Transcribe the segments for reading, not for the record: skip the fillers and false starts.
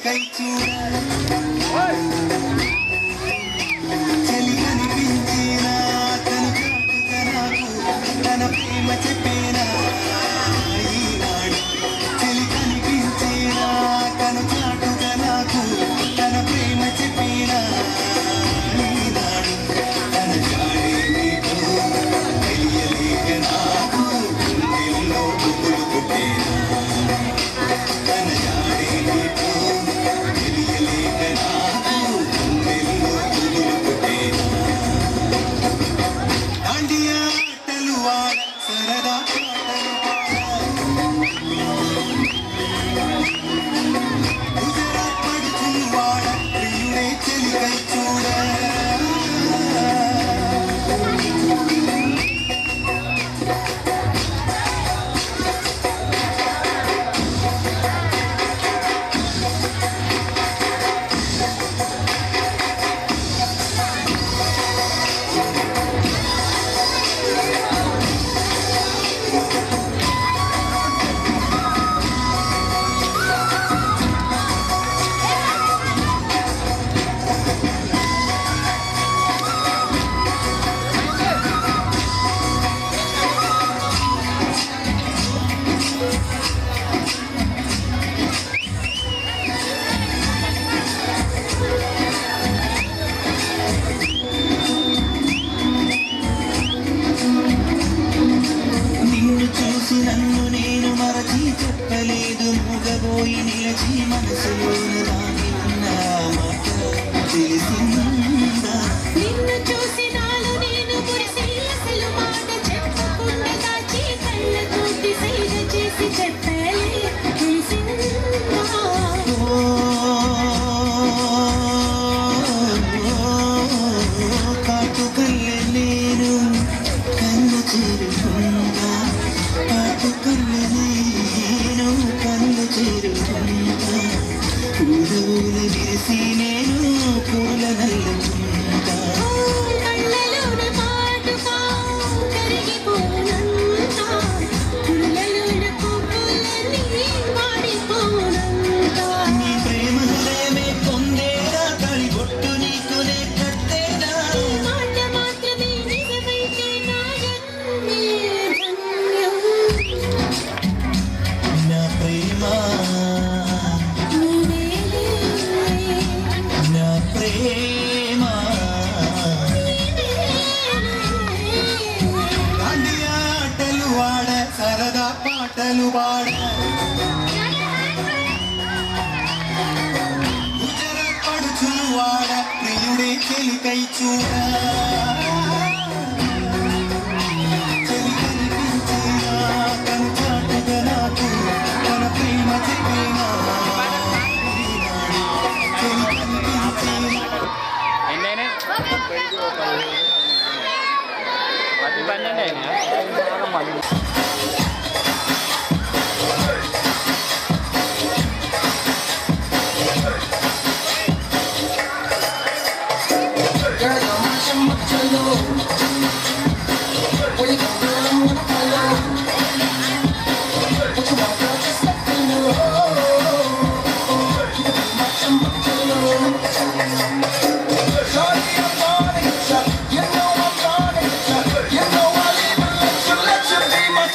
చెలికై చూడ చలి కనిపించేనా తను చాటుగా నాకు తన ప్రేమ చెప్పేనా ఈనాడు చలి కనిపించేనా తను చాటుగా నాకు తన ప్రేమ చెప్పేనా ఈనాడు తన జాడే నీకు తెలియలేక నాకు గుండెల్లో గుబులు పుట్టేనా తన జాడే నీకు తెలియలేక నాకు గుండెల్లో గుబులు పుట్టేనా దాండియా ఆటలు వాడ సరదా పాటలు గుజరాత్ పడుచులు వాడ ప్రియుడే చెలికై చూడ నిన్ను చూసి నన్ను నేను మరచి చెప్పలేదు మూగబోయి నిలచి మనసులోన దాగి ఉన్న మాట తెలిసిందా నిన్ను చూసి నాలో నేను మురిసి అసలు మాట చెప్పకుండా దాచి కళ్ళతోటి సైగ చేసి చెప్పలే తెలిసిందా కాటుకల్లె నేను కన్ను చేరుకుందా కాటుకల్లె నేను కన్ను చేరుకుందా పూల విరిసి నేను పూల నల్లుకుందా కళ్ళలోన పాటుగా కరిగిపోనంతా పుల్లలోన పువ్వులన్నీ వాడిపోనంతా నీ ప్రేమ హృదయమే పొందేరా తడి బొట్టు నీకునే కట్టేనా మాట మాత్రమే నిజమైతే నా జన్మే ధన్యం నా ప్రేమ నీవేలే నా ప్రేమ దాండియా ఆటలు వాడ సరదా పాటలు వాడ గుజరాత్ పడుచులు వాడ ప్రియుడే చెలికై చూడ చెలి కనిపించేనా తను చాటుగా నాకు తన ప్రేమ చెప్పేనా చెలి కనిపించేనా ఎన్నైనా 10 అయినా You know I'm gonna get you. You know I'll even let you be my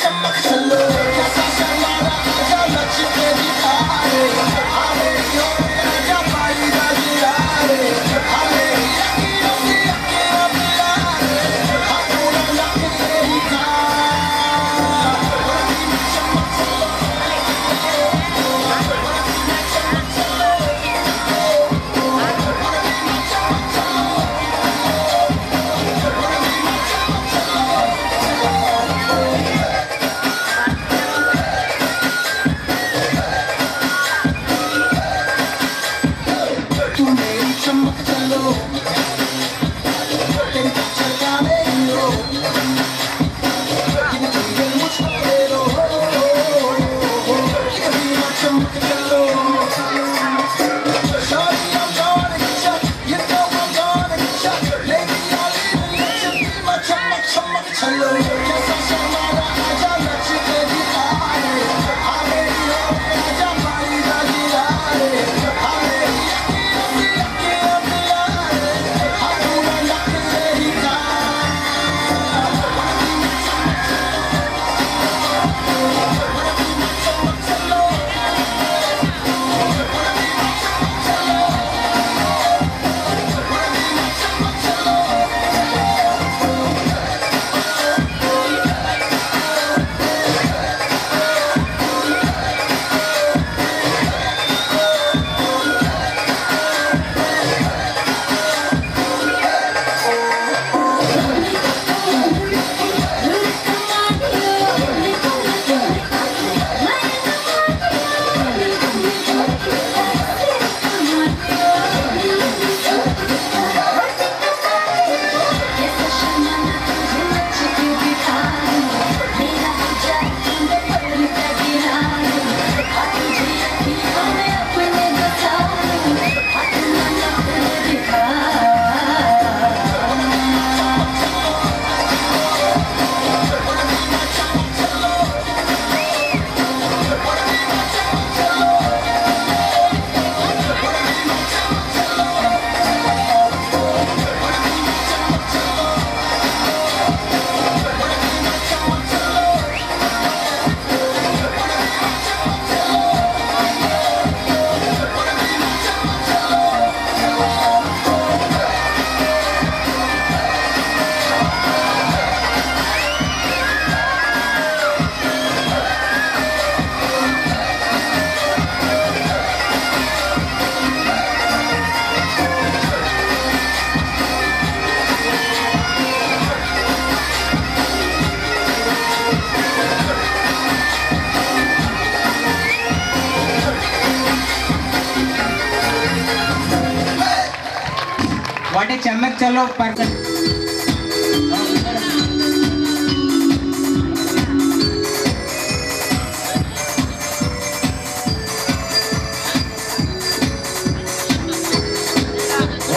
అంటే చెమ్మచ్చలో person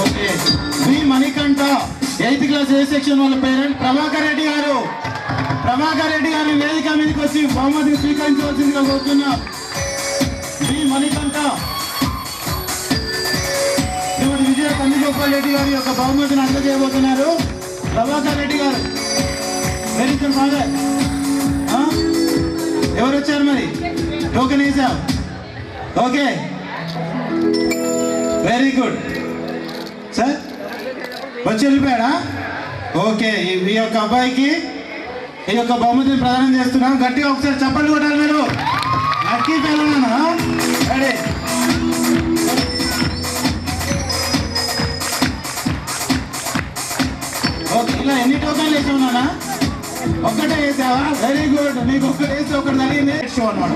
okay we Manikanta 8th class A section వాళ్ళ పేరెంట్ ప్రభాకర్ రెడ్డి గారు వేదిక మీదకి వచ్చి బహుమతిని స్వీకరించవలసిందిగా కోరుతున్నా. వి మణికంఠ శ్రీమతి విజయ కందిగోపాల్ రెడ్డి గారి యొక్క బహుమతిని అందజేయబోతున్నారు. ప్రభాకర్ రెడ్డి గారు వెరీ గుడ్ ఫాదర్. ఎవరు వచ్చారు మరి? టోకెన్ వేసాం. Okay very good sir. వచ్చి వెళ్ళిపోయాడా? ఓకే ఈ యొక్క అబ్బాయికి ఈ యొక్క బహుమతిని ప్రదానం చేస్తున్నాం. గట్టిగా ఒకసారి చప్పట్లు కొట్టాలి మీరు. లక్కీ పిల్లలను రెడీ. ఓకే ఇలా ఎన్ని టోకన్లు వేసావు నాన్న? ఒక్కటే వేసావా? Very good. నీకు ఒక్కటి వేస్తే ఒకటి జరిగింది షో అనమాట.